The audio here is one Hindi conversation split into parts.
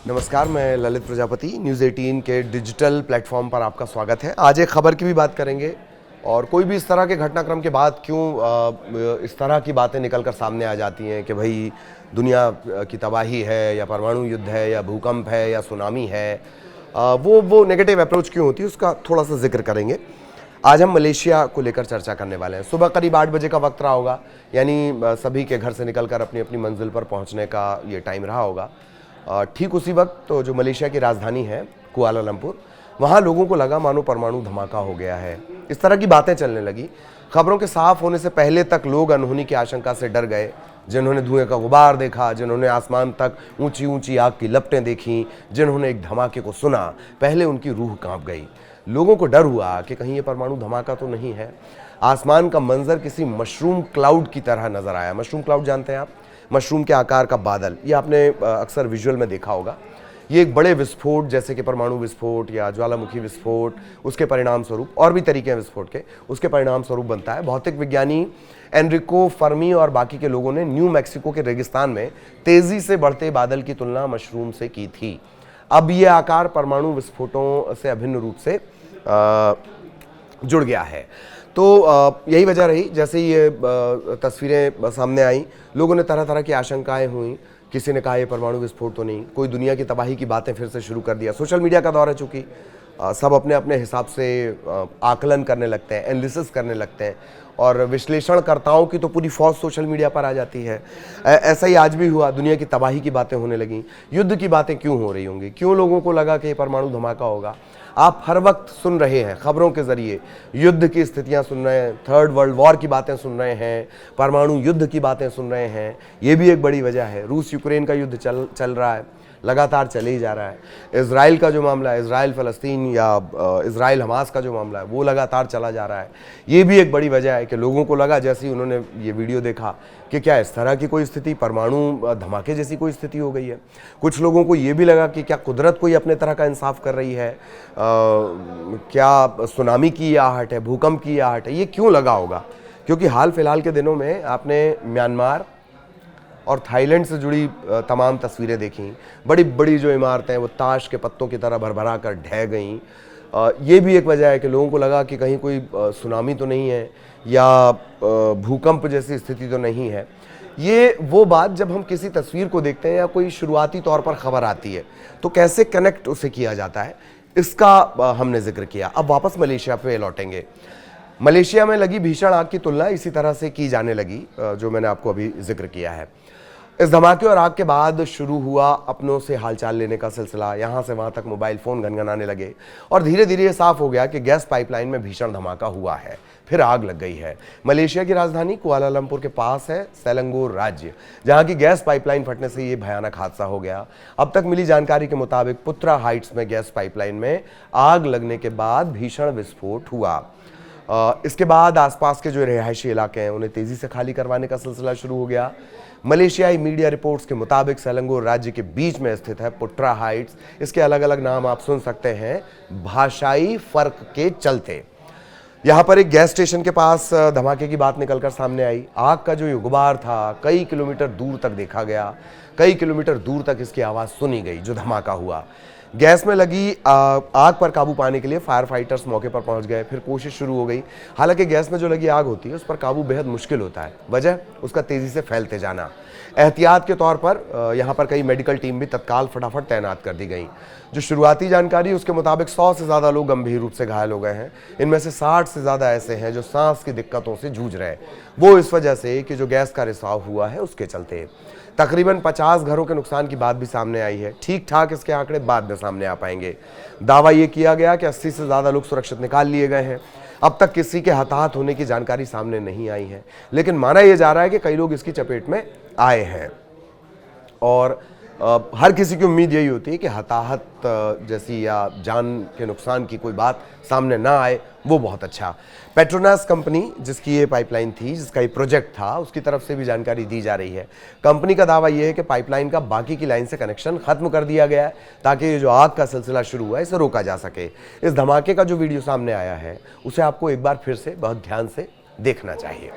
नमस्कार, मैं ललित प्रजापति। न्यूज़ 18 के डिजिटल प्लेटफॉर्म पर आपका स्वागत है। आज एक खबर की भी बात करेंगे और कोई भी इस तरह के घटनाक्रम के बाद क्यों इस तरह की बातें निकलकर सामने आ जाती हैं कि भाई दुनिया की तबाही है या परमाणु युद्ध है या भूकंप है या सुनामी है, वो नेगेटिव अप्रोच क्यों होती है उसका थोड़ा सा जिक्र करेंगे। आज हम मलेशिया को लेकर चर्चा करने वाले हैं। सुबह करीब 8 बजे का वक्त रहा होगा, यानी सभी के घर से निकलकर अपनी अपनी मंजिल पर पहुंचने का ये टाइम रहा होगा। ठीक उसी वक्त तो जो मलेशिया की राजधानी है कुआलालंपुर, वहाँ लोगों को लगा मानो परमाणु धमाका हो गया है। इस तरह की बातें चलने लगी। खबरों के साफ होने से पहले तक लोग अनहोनी की आशंका से डर गए। जिन्होंने धुएं का गुबार देखा, जिन्होंने आसमान तक ऊंची ऊंची आग की लपटें देखी, जिन्होंने एक धमाके को सुना, पहले उनकी रूह कांप गई। लोगों को डर हुआ कि कहीं ये परमाणु धमाका तो नहीं है। आसमान का मंजर किसी मशरूम क्लाउड की तरह नजर आया। मशरूम क्लाउड जानते हैं आप? मशरूम के आकार का बादल, ये आपने अक्सर विजुअल में देखा होगा। ये एक बड़े विस्फोट जैसे कि परमाणु विस्फोट या ज्वालामुखी विस्फोट, उसके परिणाम स्वरूप, और भी तरीके हैं विस्फोट के, उसके परिणाम स्वरूप बनता है। भौतिक विज्ञानी एनरिको फर्मी और बाकी के लोगों ने न्यू मैक्सिको के रेगिस्तान में तेजी से बढ़ते बादल की तुलना मशरूम से की थी। अब ये आकार परमाणु विस्फोटों से अभिन्न रूप से जुड़ गया है। तो यही वजह रही। जैसे ही ये तस्वीरें सामने आई, लोगों ने तरह तरह की आशंकाएं हुई। किसी ने कहा ये परमाणु विस्फोट तो नहीं, कोई दुनिया की तबाही की बातें फिर से शुरू कर दिया। सोशल मीडिया का दौर है चूंकि, सब अपने अपने हिसाब से आकलन करने लगते हैं, एनालिसिस करने लगते हैं, और विश्लेषणकर्ताओं की तो पूरी फौज सोशल मीडिया पर आ जाती है। ऐसा ही आज भी हुआ। दुनिया की तबाही की बातें होने लगीं। युद्ध की बातें क्यों हो रही होंगी? क्यों लोगों को लगा कि ये परमाणु धमाका होगा? आप हर वक्त सुन रहे हैं खबरों के जरिए, युद्ध की स्थितियां सुन रहे हैं, थर्ड वर्ल्ड वॉर की बातें सुन रहे हैं, परमाणु युद्ध की बातें सुन रहे हैं। ये भी एक बड़ी वजह है। रूस यूक्रेन का युद्ध चल रहा है, लगातार चले ही जा रहा है। इजराइल का जो मामला है, इजराइल फ़लस्तीन या इजराइल हमास का जो मामला है, वो लगातार चला जा रहा है। ये भी एक बड़ी वजह है कि लोगों को लगा, जैसे ही उन्होंने ये वीडियो देखा, कि क्या इस तरह की कोई स्थिति, परमाणु धमाके जैसी कोई स्थिति हो गई है। कुछ लोगों को ये भी लगा कि क्या कुदरत कोई अपने तरह का इंसाफ कर रही है, क्या सुनामी की आहट है, भूकंप की आहट है। ये क्यों लगा होगा? क्योंकि हाल फिलहाल के दिनों में आपने म्यांमार और थाईलैंड से जुड़ी तमाम तस्वीरें देखी। बड़ी बड़ी जो इमारतें हैं वो ताश के पत्तों की तरह भरभरा कर ढह गईं। ये भी एक वजह है कि लोगों को लगा कि कहीं कोई सुनामी तो नहीं है या भूकंप जैसी स्थिति तो नहीं है। ये वो बात, जब हम किसी तस्वीर को देखते हैं या कोई शुरुआती तौर पर खबर आती है तो कैसे कनेक्ट उसे किया जाता है, इसका हमने जिक्र किया। अब वापस मलेशिया पे लौटेंगे। मलेशिया में लगी भीषण आग की तुलना इसी तरह से की जाने लगी जो मैंने आपको अभी जिक्र किया है। इस धमाके और आग के बाद शुरू हुआ अपनों से हालचाल लेने का सिलसिला। यहाँ से वहाँ तक मोबाइल फ़ोन घनघनाने लगे और धीरे धीरे ये साफ हो गया कि गैस पाइपलाइन में भीषण धमाका हुआ है, फिर आग लग गई है। मलेशिया की राजधानी कुआलालंपुर के पास है सेलंगोर राज्य, जहाँ की गैस पाइपलाइन फटने से ये भयानक हादसा हो गया। अब तक मिली जानकारी के मुताबिक पुत्रा हाइट्स में गैस पाइपलाइन में आग लगने के बाद भीषण विस्फोट हुआ। इसके बाद आसपास के जो रिहायशी इलाके हैं उन्हें तेजी से खाली करवाने का सिलसिला शुरू हो गया। मलेशियाई मीडिया रिपोर्ट्स के मुताबिक सेलंगोर राज्य के बीच में स्थित है पुट्रा हाइट्स। इसके अलग अलग नाम आप सुन सकते हैं भाषाई फर्क के चलते। यहाँ पर एक गैस स्टेशन के पास धमाके की बात निकलकर सामने आई। आग का जो गुबार था कई किलोमीटर दूर तक देखा गया, कई किलोमीटर दूर तक इसकी आवाज़ सुनी गई जो धमाका हुआ। गैस में लगी आग पर काबू पाने के लिए फायर फाइटर्स मौके पर पहुंच गए, फिर कोशिश शुरू हो गई। हालांकि गैस में जो लगी आग होती है उस पर काबू बेहद मुश्किल होता है, वजह उसका तेज़ी से फैलते जाना। एहतियात के तौर पर यहाँ पर कई मेडिकल टीम भी तत्काल फटाफट तैनात कर दी गई। जो शुरुआती जानकारी उसके मुताबिक 100 से ज़्यादा लोग गंभीर रूप से घायल हो गए हैं। इनमें से 60 से ज़्यादा ऐसे हैं जो सांस की दिक्कतों से जूझ रहे हैं, वो इस वजह से कि जो गैस का रिसाव हुआ है उसके चलते। तकरीबन 50 घरों के नुकसान की बात भी सामने आई है। ठीक ठाक इसके आंकड़े बाद में सामने आ पाएंगे। दावा ये किया गया कि 80 से ज़्यादा लोग सुरक्षित निकाल लिए गए हैं। अब तक किसी के हताहत होने की जानकारी सामने नहीं आई है, लेकिन माना यह जा रहा है कि कई लोग इसकी चपेट में आए हैं। और हर किसी की उम्मीद यही होती है कि हताहत जैसी या जान के नुकसान की कोई बात सामने ना आए, वो बहुत अच्छा। पेट्रोनास कंपनी जिसकी ये पाइपलाइन थी, जिसका ये प्रोजेक्ट था, उसकी तरफ से भी जानकारी दी जा रही है। कंपनी का दावा यह है कि पाइपलाइन का बाकी की लाइन से कनेक्शन खत्म कर दिया गया है ताकि ये जो आग का सिलसिला शुरू हुआ है इसे रोका जा सके। इस धमाके का जो वीडियो सामने आया है उसे आपको एक बार फिर से बहुत ध्यान से देखना चाहिए।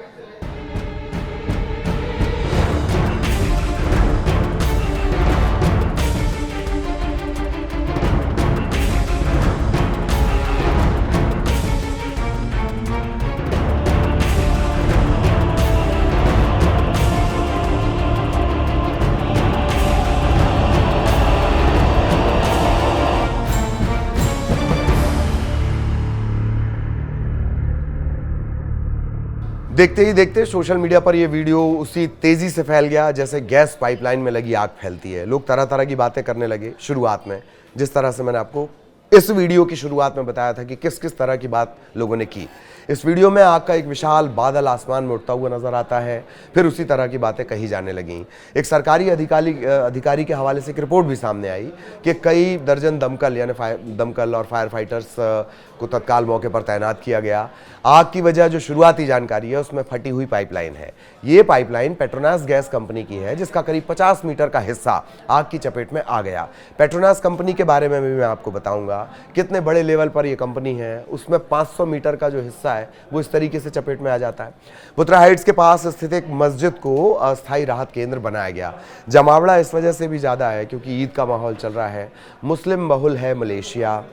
देखते ही देखते सोशल मीडिया पर यह वीडियो उसी तेजी से फैल गया जैसे गैस पाइपलाइन में लगी आग फैलती है। लोग तरह तरह की बातें करने लगे। शुरुआत में जिस तरह से मैंने आपको इस वीडियो की शुरुआत में बताया था कि किस किस तरह की बात लोगों ने की, इस वीडियो में आग का एक विशाल बादल आसमान में उठता हुआ नजर आता है। फिर उसी तरह की बातें कही जाने लगीं। एक सरकारी अधिकारी के हवाले से एक रिपोर्ट भी सामने आई कि कई दर्जन दमकल यानी दमकल और फायर फाइटर्स को तत्काल मौके पर तैनात किया गया। आग की वजह जो शुरुआती जानकारी है उसमें फटी हुई पाइपलाइन है। ये पाइपलाइन पेट्रोनास गैस कंपनी की है, जिसका करीब 50 मीटर का हिस्सा आग की चपेट में आ गया। पेट्रोनास कंपनी के बारे में भी मैं आपको बताऊंगा कितने बड़े लेवल पर यह कंपनी है। उसमें 500 मीटर का जो हिस्सा है वो इस तरीके से चपेट में आ जाता है। पुत्रा हाइट्स के पास स्थित एक मस्जिद को अस्थायी राहत केंद्र बनाया गया। जमावड़ा इस वजह से भी ज़्यादा है क्योंकि ईद का माहौल चल रहा है, मुस्लिम बहुल है मलेशिया।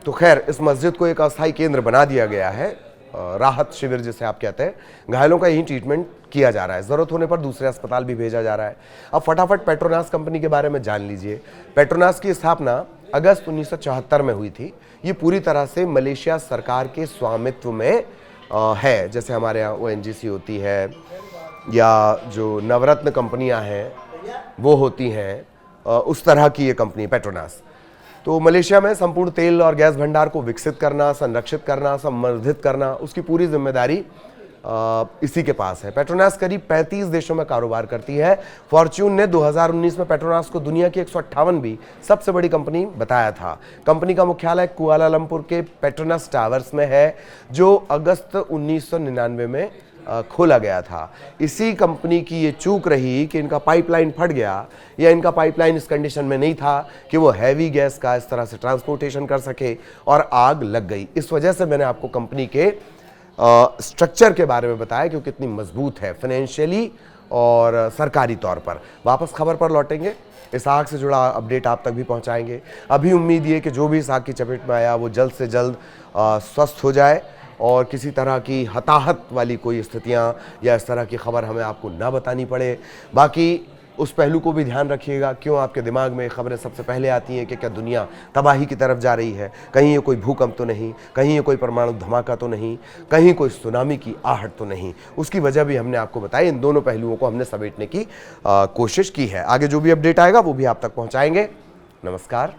तो खैर इस मस्जिद को एक अस्थायी केंद्र बना दिया गया है, राहत शिविर जिसे आप कहते हैं। घायलों का यही ट्रीटमेंट किया जा रहा है, ज़रूरत होने पर दूसरे अस्पताल भी भेजा जा रहा है। अब फटाफट पेट्रोनास कंपनी के बारे में जान लीजिए। पेट्रोनास की स्थापना अगस्त 1974 में हुई थी। ये पूरी तरह से मलेशिया सरकार के स्वामित्व में है। जैसे हमारे यहाँ ONGC होती है या जो नवरत्न कंपनियाँ हैं वो होती हैं, उस तरह की ये कंपनी पेट्रोनास। तो मलेशिया में संपूर्ण तेल और गैस भंडार को विकसित करना, संरक्षित करना, संवर्धित करना, उसकी पूरी जिम्मेदारी इसी के पास है। पेट्रोनास करीब 35 देशों में कारोबार करती है। फॉर्च्यून ने 2019 में पेट्रोनास को दुनिया की 158वीं सबसे बड़ी कंपनी बताया था। कंपनी का मुख्यालय कुआलालंपुर के पेट्रोनास टावर्स में है, जो अगस्त 1999 में खोला गया था। इसी कंपनी की ये चूक रही कि इनका पाइपलाइन फट गया, या इनका पाइपलाइन इस कंडीशन में नहीं था कि वो हैवी गैस का इस तरह से ट्रांसपोर्टेशन कर सके, और आग लग गई। इस वजह से मैंने आपको कंपनी के स्ट्रक्चर के बारे में बताया कि कितनी मजबूत है फाइनेंशियली और सरकारी तौर पर। वापस खबर पर लौटेंगे, इस आग से जुड़ा अपडेट आप तक भी पहुंचाएंगे। अभी उम्मीद ये कि जो भी इस आग की चपेट में आया वो जल्द से जल्द स्वस्थ हो जाए और किसी तरह की हताहत वाली कोई स्थितियां या इस तरह की खबर हमें आपको ना बतानी पड़े। बाकी उस पहलू को भी ध्यान रखिएगा, क्यों आपके दिमाग में खबरें सबसे पहले आती हैं कि क्या दुनिया तबाही की तरफ जा रही है, कहीं ये कोई भूकंप तो नहीं, कहीं ये कोई परमाणु धमाका तो नहीं, कहीं कोई सुनामी की आहट तो नहीं। उसकी वजह भी हमने आपको बताई। इन दोनों पहलुओं को हमने समेटने की कोशिश की है। आगे जो भी अपडेट आएगा वो भी आप तक पहुँचाएंगे। नमस्कार।